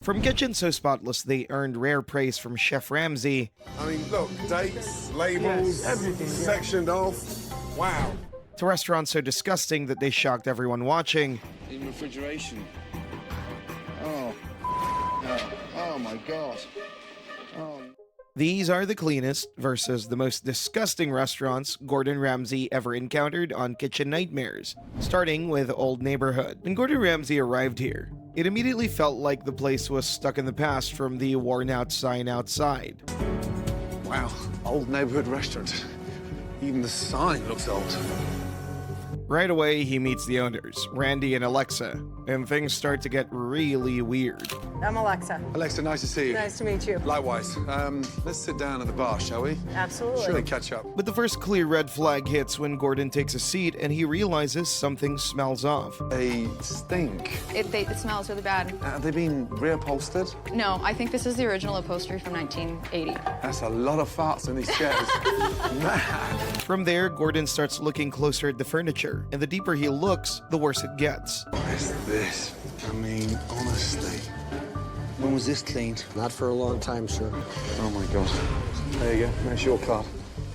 From kitchen so spotless they earned rare praise from Chef Ramsay. I mean, look, dates, labels, everything sectioned off. Wow. To restaurants so disgusting that they shocked everyone watching. In refrigeration. Oh. No. Oh my God. Oh. These are the cleanest versus the most disgusting restaurants Gordon Ramsay ever encountered on Kitchen Nightmares, starting with Old Neighborhood. When Gordon Ramsay arrived here, it immediately felt like the place was stuck in the past from the worn-out sign outside. Wow. Old neighborhood restaurant. Even the sign looks old. Right away, he meets the owners, Randy and Alexa, and things start to get really weird. I'm Alexa. Alexa, nice to see you. Nice to meet you. Likewise. Let's sit down at the bar, shall we? Absolutely. Surely catch up. But the first clear red flag hits when Gordon takes a seat and he realizes something smells off. They stink. It smells really bad. Have they been reupholstered? No, I think this is the original upholstery from 1980. That's a lot of farts in these chairs. Man. From there, Gordon starts looking closer at the furniture, and the deeper he looks, the worse it gets. What is this? I mean, honestly. When was this cleaned? Not for a long time, sir. Oh my God. There you go. There's your card.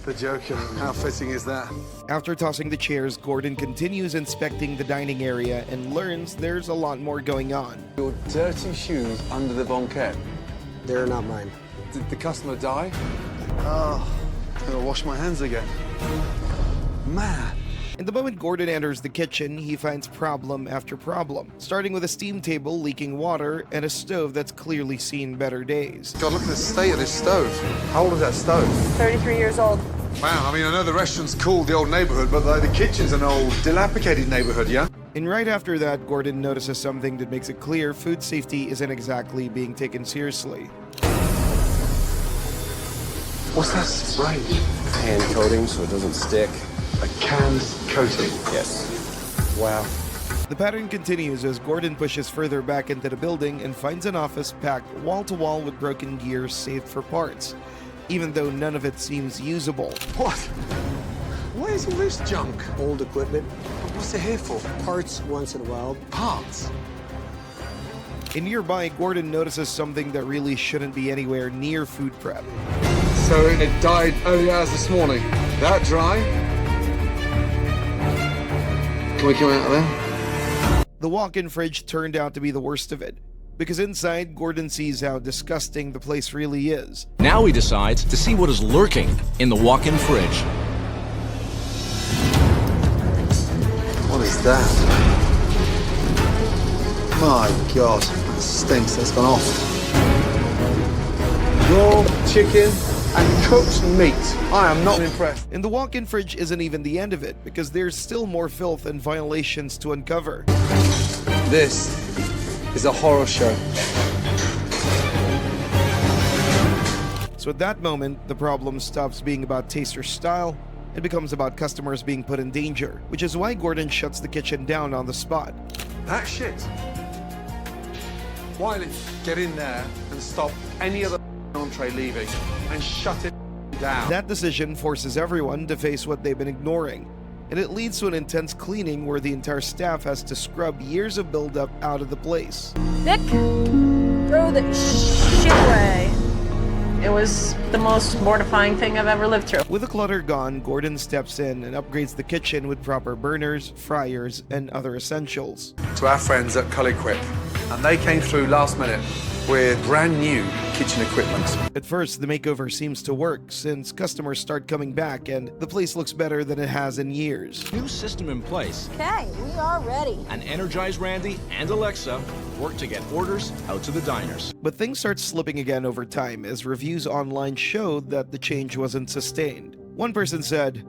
The joker. How fitting is that? After tossing the chairs, Gordon continues inspecting the dining area and learns there's a lot more going on. Your dirty shoes under the banquette. They're not mine. Did the customer die? Oh, I'm gonna wash my hands again. Man. And the moment Gordon enters the kitchen, he finds problem after problem, starting with a steam table leaking water and a stove that's clearly seen better days. God, look at the state of this stove. How old is that stove? 33 years old. Wow, I mean, I know the restaurant's called the Old Neighborhood, but the kitchen's an old, dilapidated neighborhood, yeah? And right after that, Gordon notices something that makes it clear food safety isn't exactly being taken seriously. What's that spray? Hand coating so it doesn't stick. A canned coating? Yes. Wow. The pattern continues as Gordon pushes further back into the building and finds an office packed wall-to-wall with broken gear saved for parts, even though none of it seems usable. What? What is all this junk? Old equipment, What's it here for? parts once in a while. Parts? And nearby, Gordon notices something that really shouldn't be anywhere near food prep. So it died early hours this morning. That dry? Can we come out of there? The walk-in fridge turned out to be the worst of it, because inside, Gordon sees how disgusting the place really is. Now he decides to see what is lurking in the walk-in fridge. What is that? My God, it stinks. That's gone off. Raw chicken and cooked meat. I am not impressed. And the walk-in fridge isn't even the end of it, because there's still more filth and violations to uncover. This is a horror show. So at that moment, the problem stops being about taste or style and becomes about customers being put in danger, which is why Gordon shuts the kitchen down on the spot. That shit. Wiley, get in there and stop any other entree leaving and shut it down. That decision forces everyone to face what they've been ignoring, and it leads to an intense cleaning where the entire staff has to scrub years of buildup out of the place. Nick, throw the shit away. It was the most mortifying thing I've ever lived through. With the clutter gone, Gordon steps in and upgrades the kitchen with proper burners, fryers, and other essentials. To our friends at Coliquip, and they came through last minute with brand new kitchen equipment. At first, the makeover seems to work since customers start coming back and the place looks better than it has in years. New system in place. Okay, we are ready. And energized Randy and Alexa work to get orders out to the diners. But things start slipping again over time as reviews online showed that the change wasn't sustained. One person said,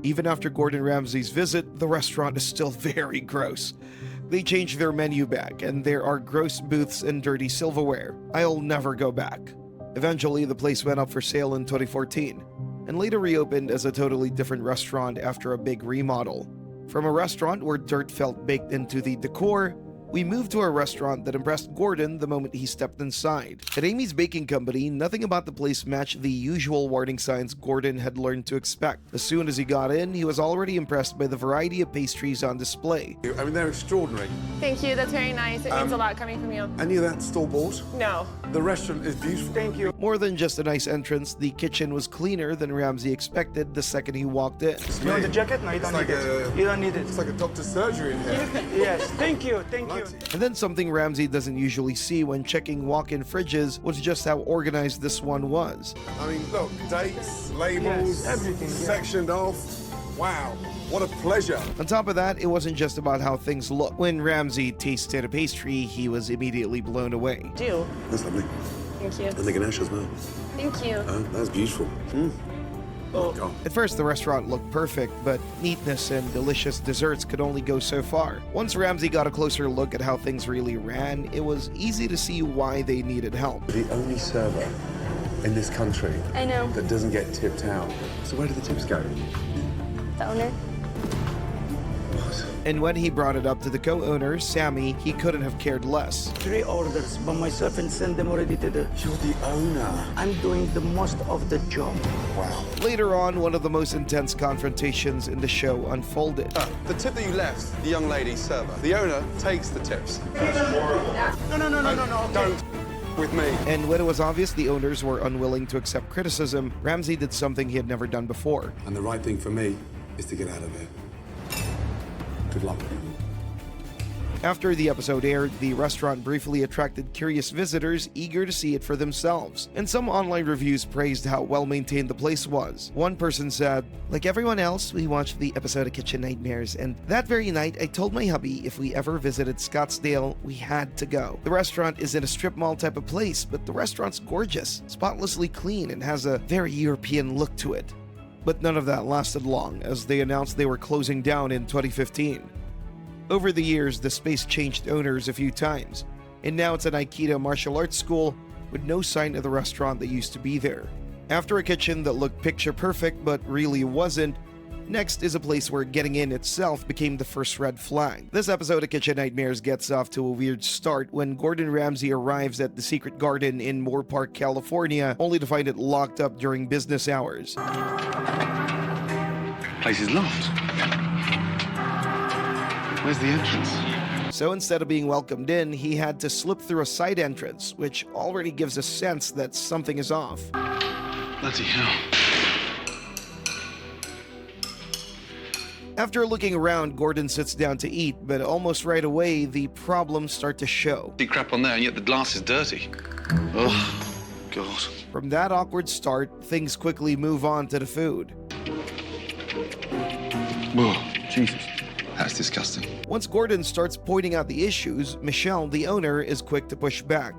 "Even after Gordon Ramsay's visit, the restaurant is still very gross. They changed their menu back, and there are gross booths and dirty silverware. I'll never go back." Eventually, the place went up for sale in 2014, and later reopened as a totally different restaurant after a big remodel. From a restaurant where dirt felt baked into the decor, We moved to a restaurant that impressed Gordon the moment he stepped inside. At Amy's Baking Company, nothing about the place matched the usual warning signs Gordon had learned to expect. As soon as he got in, he was already impressed by the variety of pastries on display. I mean, they're extraordinary. Thank you, that's very nice. It means a lot coming from you. Any of that store-bought? No. The restaurant is beautiful. Thank you. More than just a nice entrance, the kitchen was cleaner than Ramsay expected the second he walked in. You want the jacket? No, you don't need it. You don't need it. It's like a doctor's surgery in here. Yes, thank you, thank you. And then something Ramsay doesn't usually see when checking walk-in fridges was just how organized this one was. I mean, look, dates, labels, Yes, everything, yeah. sectioned off. Wow, what a pleasure. On top of that, it wasn't just about how things looked. When Ramsay tasted a pastry, he was immediately blown away. Do. That's lovely. Thank you. And the ganache as well. Thank you. That's beautiful. Oh, God. At first, the restaurant looked perfect, but neatness and delicious desserts could only go so far. Once Ramsay got a closer look at how things really ran, it was easy to see why they needed help. The only server in this country I know. that doesn't get tipped out. So where do the tips go? The owner. And when he brought it up to the co-owner, Sammy, he couldn't have cared less. 3 orders by myself and send them already to the... You're the owner. I'm doing the most of the job. Wow. Later on, one of the most intense confrontations in the show unfolded. The tip that you left, the young lady server, the owner takes the tips. No. Don't with me. And when it was obvious the owners were unwilling to accept criticism, Ramsay did something he had never done before. And the right thing for me is to get out of here. Good luck. After the episode aired, the restaurant briefly attracted curious visitors eager to see it for themselves, and some online reviews praised how well-maintained the place was. One person said, "Like everyone else, we watched the episode of Kitchen Nightmares, and that very night I told my hubby if we ever visited Scottsdale, we had to go. The restaurant is in a strip mall type of place, but the restaurant's gorgeous, spotlessly clean, and has a very European look to it." But none of that lasted long, as they announced they were closing down in 2015. Over the years, the space changed owners a few times, and now it's an Aikido martial arts school with no sign of the restaurant that used to be there. After a kitchen that looked picture perfect but really wasn't, next is a place where getting in itself became the first red flag. This episode of Kitchen Nightmares gets off to a weird start when Gordon Ramsay arrives at the Secret Garden in Moore Park, California, only to find it locked up during business hours. Place is locked. Where's the entrance? So instead of being welcomed in, he had to slip through a side entrance, which already gives a sense that something is off. Bloody hell. After looking around, Gordon sits down to eat, but almost right away, the problems start to show. See crap on there, and yet the glass is dirty. Oh, God. From that awkward start, things quickly move on to the food. Whoa, Jesus. That's disgusting. Once Gordon starts pointing out the issues, Michelle, the owner, is quick to push back.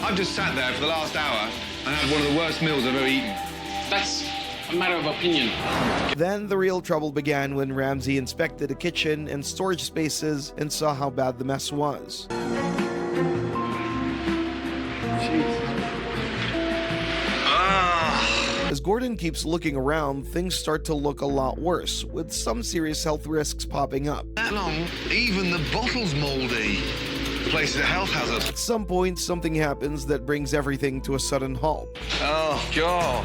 I've just sat there for the last hour and had one of the worst meals I've ever eaten. That's a matter of opinion. Then the real trouble began when Ramsay inspected the kitchen and storage spaces and saw how bad the mess was. As Gordon keeps looking around, things start to look a lot worse, with some serious health risks popping up. That long, even the bottle's moldy. The place is a health hazard. At some point, something happens that brings everything to a sudden halt. Oh, God.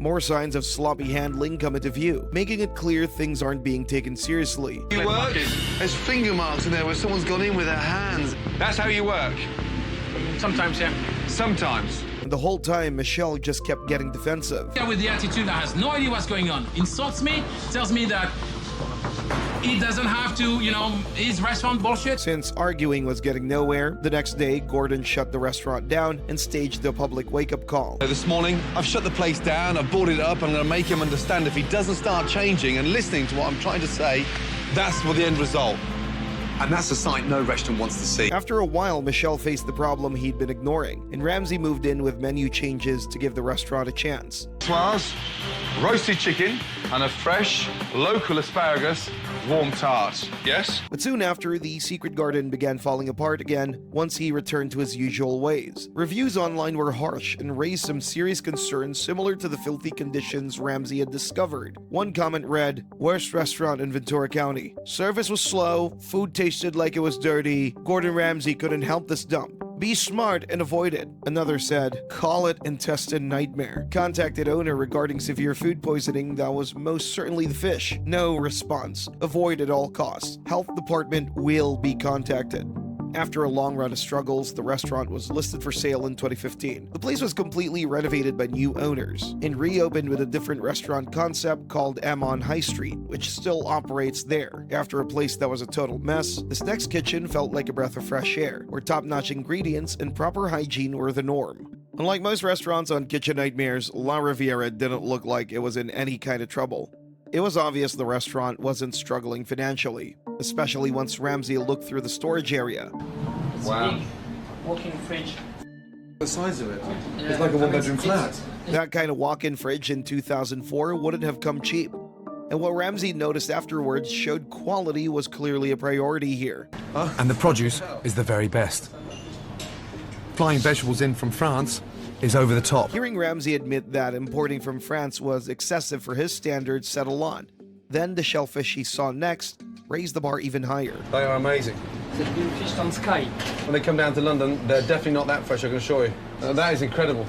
More signs of sloppy handling come into view, making it clear things aren't being taken seriously. You work? There's finger marks in there where someone's gone in with their hands. That's how you work? Sometimes, yeah. Sometimes. And the whole time, Michelle just kept getting defensive. Yeah, with the attitude that has no idea what's going on. Insults me, tells me that he doesn't have to, his restaurant bullshit. Since arguing was getting nowhere, the next day, Gordon shut the restaurant down and staged a public wake-up call. This morning, I've shut the place down, I've boarded it up, I'm going to make him understand if he doesn't start changing and listening to what I'm trying to say, that's what the end result. And that's a sight no restaurant wants to see. After a while, Michelle faced the problem he'd been ignoring, and Ramsay moved in with menu changes to give the restaurant a chance. niçoise, roasted chicken, and a fresh, local asparagus warm tart. Yes? But soon after, the secret garden began falling apart again once he returned to his usual ways. Reviews online were harsh and raised some serious concerns similar to the filthy conditions Ramsay had discovered. One comment read, "Worst restaurant in Ventura County. Service was slow, food tasted like it was dirty. Gordon Ramsay couldn't help this dump. Be smart and avoid it." Another said, "Call it intestine nightmare. Contacted owner regarding severe food poisoning that was most certainly the fish. No response. Avoid at all costs. Health department will be contacted." After a long run of struggles, the restaurant was listed for sale in 2015. The place was completely renovated by new owners and reopened with a different restaurant concept called M on High Street, which still operates there. After a place that was a total mess, this next kitchen felt like a breath of fresh air, where top-notch ingredients and proper hygiene were the norm. Unlike most restaurants on Kitchen Nightmares, La Riviera didn't look like it was in any kind of trouble. It was obvious the restaurant wasn't struggling financially, especially once Ramsay looked through the storage area. Wow. Big walk-in fridge. The size of it. Yeah, It's like a one-bedroom flat. That kind of walk-in fridge in 2004 wouldn't have come cheap. And what Ramsay noticed afterwards showed quality was clearly a priority here. And the produce is the very best. Flying vegetables in from France is over the top. Hearing Ramsay admit that importing from France was excessive for his standards settled on. Then the shellfish he saw next raised the bar even higher. They are amazing. It's been fished on Sky. When they come down to London, they're definitely not that fresh, I can assure you. That is incredible.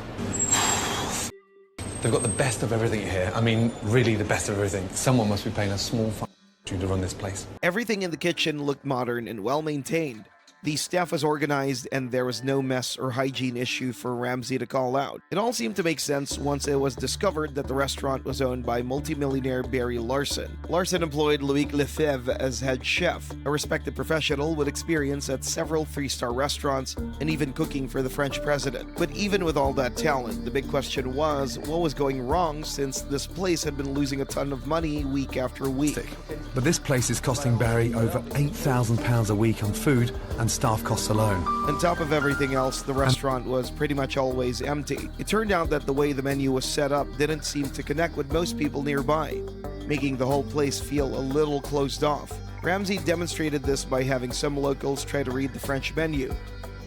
They've got the best of everything here. I mean, really the best of everything. Someone must be paying a small fortune to run this place. Everything in the kitchen looked modern and well-maintained. The staff was organized and there was no mess or hygiene issue for Ramsay to call out. It all seemed to make sense once it was discovered that the restaurant was owned by multimillionaire Barry Larson. Larson employed Loic Lefebvre as head chef, a respected professional with experience at several three-star restaurants and even cooking for the French president. But even with all that talent, the big question was, what was going wrong since this place had been losing a ton of money week after week? But this place is costing Barry over £8,000 a week on food and staff costs alone. On top of everything else, the restaurant was pretty much always empty. It turned out that the way the menu was set up didn't seem to connect with most people nearby, making the whole place feel a little closed off. Ramsay demonstrated this by having some locals try to read the French menu,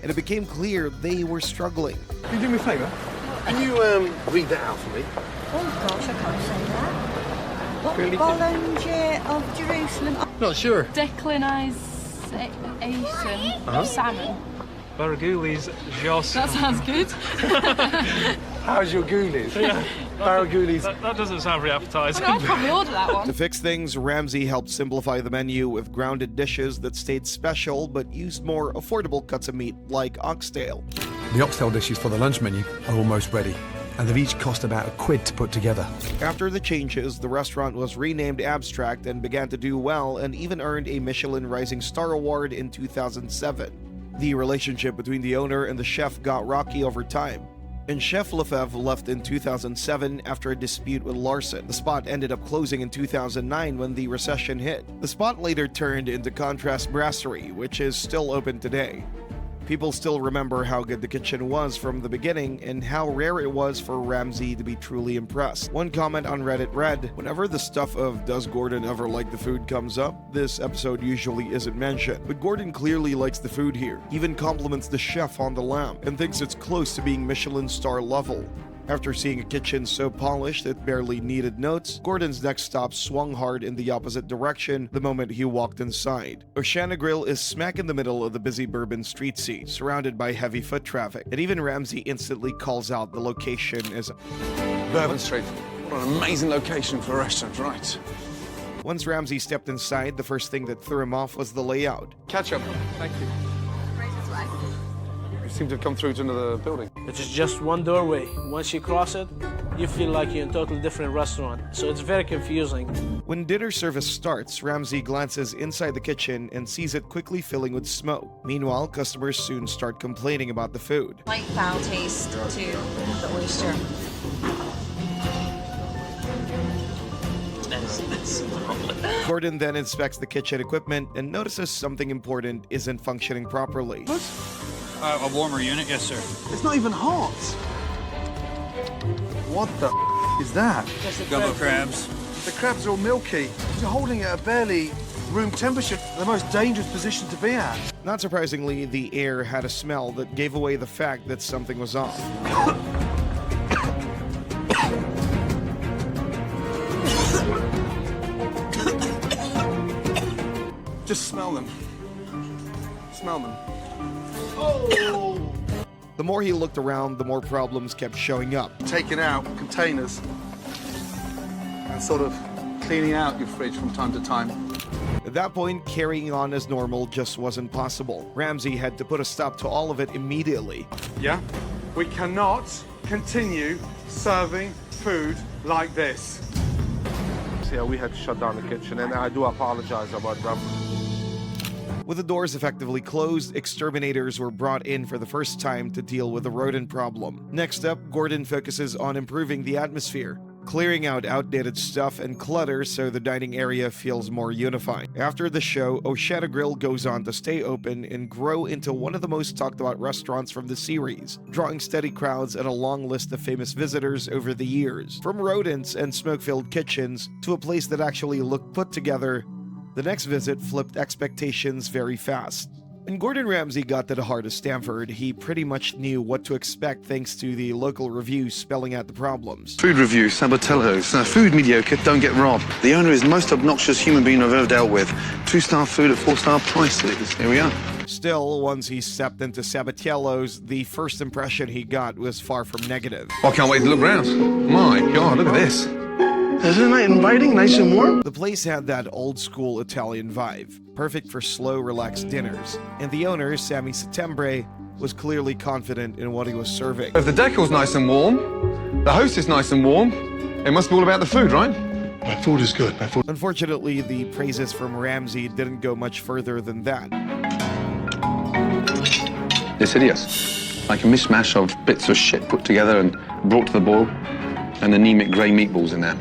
and it became clear they were struggling. Can you do me a favour? Can you read that out for me? Oh gosh, I can't say that. What Bollinger of Jerusalem? Not sure. Declinization of salmon. Baragouli's Jos. That sounds good. How's your ghoulies? Yeah. Baragoulies. That doesn't sound very appetizing. I'd probably order that one. To fix things, Ramsay helped simplify the menu with grounded dishes that stayed special but used more affordable cuts of meat like oxtail. The oxtail dishes for the lunch menu are almost ready, and they've each cost about £1 to put together. After the changes, the restaurant was renamed Abstract and began to do well and even earned a Michelin Rising Star Award in 2007. The relationship between the owner and the chef got rocky over time, and Chef Lefebvre left in 2007 after a dispute with Larson. The spot ended up closing in 2009 when the recession hit. The spot later turned into Contrast Brasserie, which is still open today. People still remember how good the kitchen was from the beginning and how rare it was for Ramsay to be truly impressed. One comment on Reddit read, "Whenever the stuff of does Gordon ever like the food comes up, this episode usually isn't mentioned. But Gordon clearly likes the food here, even compliments the chef on the lamb, and thinks it's close to being Michelin star level." After seeing a kitchen so polished it barely needed notes, Gordon's next stop swung hard in the opposite direction the moment he walked inside. Oceana Grill is smack in the middle of the busy Bourbon street scene, surrounded by heavy foot traffic, and even Ramsay instantly calls out the location as Bourbon Street. What an amazing location for a restaurant, right? Once Ramsay stepped inside, the first thing that threw him off was the layout. Ketchup. Thank you. You seem to have come through to another building. It's just one doorway. Once you cross it, you feel like you're in a totally different restaurant. So it's very confusing. When dinner service starts, Ramsay glances inside the kitchen and sees it quickly filling with smoke. Meanwhile, customers soon start complaining about the food. Light foul taste to the oyster. Gordon then inspects the kitchen equipment and notices something important isn't functioning properly. A warmer unit, yes, sir. It's not even hot. What the is that? Gumbo crabs. The crabs are all milky. You're holding it at barely room temperature, the most dangerous position to be at. Not surprisingly, the air had a smell that gave away the fact that something was off. Just smell them. Smell them. Oh! The more he looked around, the more problems kept showing up. Taking out containers and sort of cleaning out your fridge from time to time. At that point, carrying on as normal just wasn't possible. Ramsay had to put a stop to all of it immediately. Yeah? We cannot continue serving food like this. So yeah, we had to shut down the kitchen, and I do apologize about that. With the doors effectively closed, exterminators were brought in for the first time to deal with the rodent problem. Next up, Gordon focuses on improving the atmosphere, clearing out outdated stuff and clutter so the dining area feels more unified. After the show, Oceana Grill goes on to stay open and grow into one of the most talked about restaurants from the series, drawing steady crowds and a long list of famous visitors over the years. From rodents and smoke-filled kitchens to a place that actually looked put together, the next visit flipped expectations very fast. When Gordon Ramsay got to the heart of Stamford, he pretty much knew what to expect thanks to the local reviews spelling out the problems. Food review, Sabatello. Food mediocre, don't get robbed. The owner is the most obnoxious human being I've ever dealt with. 2-star food at 4-star prices. Here we are. Still, once he stepped into Sabatello's, the first impression he got was far from negative. I can't wait to look around. My God, look at this. Isn't it inviting, nice and warm? The place had that old-school Italian vibe, perfect for slow, relaxed dinners. And the owner, Sammy Settembre, was clearly confident in what he was serving. If the decor's nice and warm, the host is nice and warm, it must be all about the food, right? My food is good. My food. Unfortunately, the praises from Ramsay didn't go much further than that. It's hideous. Like a mishmash of bits of shit put together and brought to the boil, and anemic grey meatballs in there.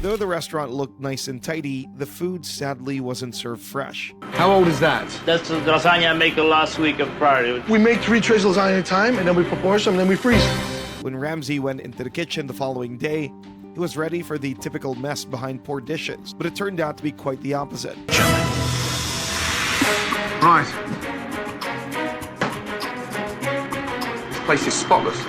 Though the restaurant looked nice and tidy, the food sadly wasn't served fresh. How old is that? That's the lasagna I made last week of Friday. We make 3 trays of lasagna at a time, and then we proportion them, and then we freeze. When Ramsay went into the kitchen the following day, he was ready for the typical mess behind poor dishes, but it turned out to be quite the opposite. Right. This place is spotless.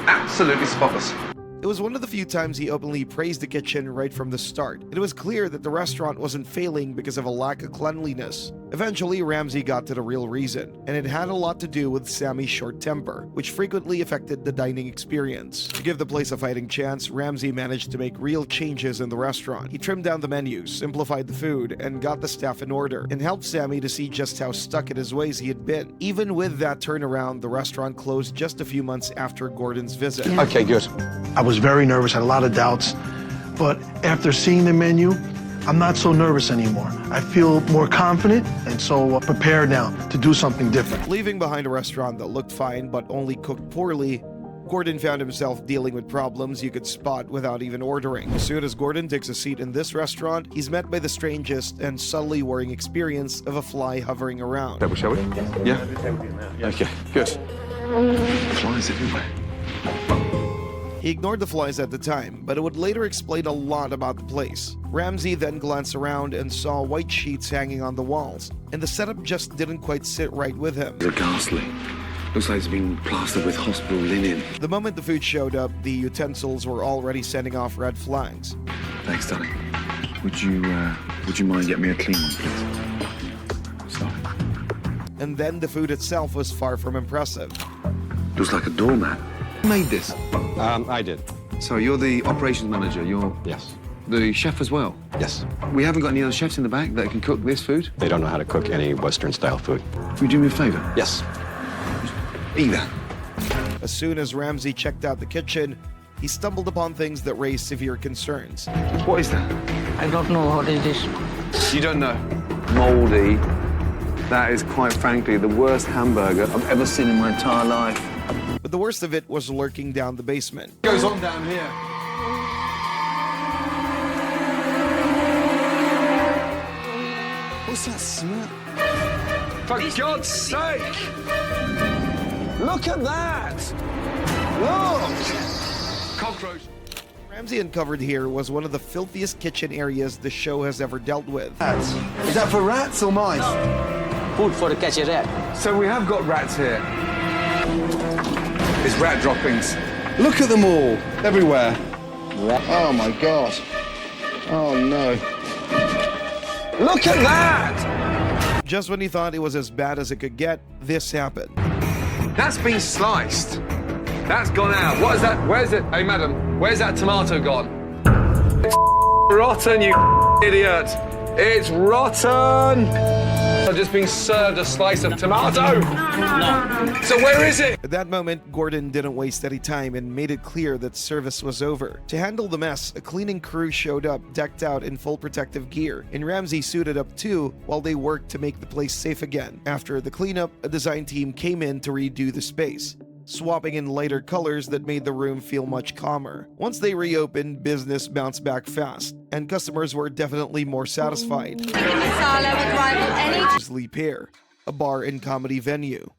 Absolutely spotless. It was one of the few times he openly praised the kitchen right from the start. It was clear that the restaurant wasn't failing because of a lack of cleanliness. Eventually, Ramsay got to the real reason, and it had a lot to do with Sammy's short temper, which frequently affected the dining experience. To give the place a fighting chance, Ramsay managed to make real changes in the restaurant. He trimmed down the menus, simplified the food, and got the staff in order, and helped Sammy to see just how stuck in his ways he had been. Even with that turnaround, the restaurant closed just a few months after Gordon's visit. Okay, good. I was very nervous, had a lot of doubts, but after seeing the menu, I'm not so nervous anymore. I feel more confident and so prepared now to do something different. Leaving behind a restaurant that looked fine but only cooked poorly, Gordon found himself dealing with problems you could spot without even ordering. As soon as Gordon takes a seat in this restaurant, he's met by the strangest and subtly worrying experience of a fly hovering around. Shall we? Yeah? Okay, good. Flies everywhere. He ignored the flies at the time, but it would later explain a lot about the place. Ramsay then glanced around and saw white sheets hanging on the walls, and the setup just didn't quite sit right with him. They're ghastly. Looks like it's been plastered with hospital linen. The moment the food showed up, the utensils were already sending off red flags. Thanks, darling. Would you mind getting me a clean one, please? Sorry. And then the food itself was far from impressive. Looks like a doormat. Who made this? I did. So you're the operations manager, Yes. the chef as well? Yes. We haven't got any other chefs in the back that can cook this food? They don't know how to cook any Western-style food. Would you do me a favor? Yes. Eat that. As soon as Ramsay checked out the kitchen, he stumbled upon things that raised severe concerns. What is that? I don't know what it is. You don't know? Moldy. That is, quite frankly, the worst hamburger I've ever seen in my entire life. But the worst of it was lurking down the basement. What goes on down here? What's that smell? For God's sake! Look at that! Look! cockroach. Ramsay uncovered here was one of the filthiest kitchen areas the show has ever dealt with. Is that for rats or mice? Food for the catch a rat. So we have got rats here. It's rat droppings. Look at them all, everywhere. Oh my God. Oh no. Look at that! Just when he thought it was as bad as it could get, this happened. That's been sliced. That's gone out. What is that? Where's it? Hey, madam, where's that tomato gone? It's rotten, you idiot. It's rotten. I've just been served a slice of tomato. No. So where is it? At that moment, Gordon didn't waste any time and made it clear that service was over. To handle the mess, a cleaning crew showed up, decked out in full protective gear, and Ramsay suited up too while they worked to make the place safe again. After the cleanup, a design team came in to redo the space, swapping in lighter colors that made the room feel much calmer. Once they reopened, business bounced back fast, and customers were definitely more satisfied. Grisly, pear. Pear, a bar and comedy venue.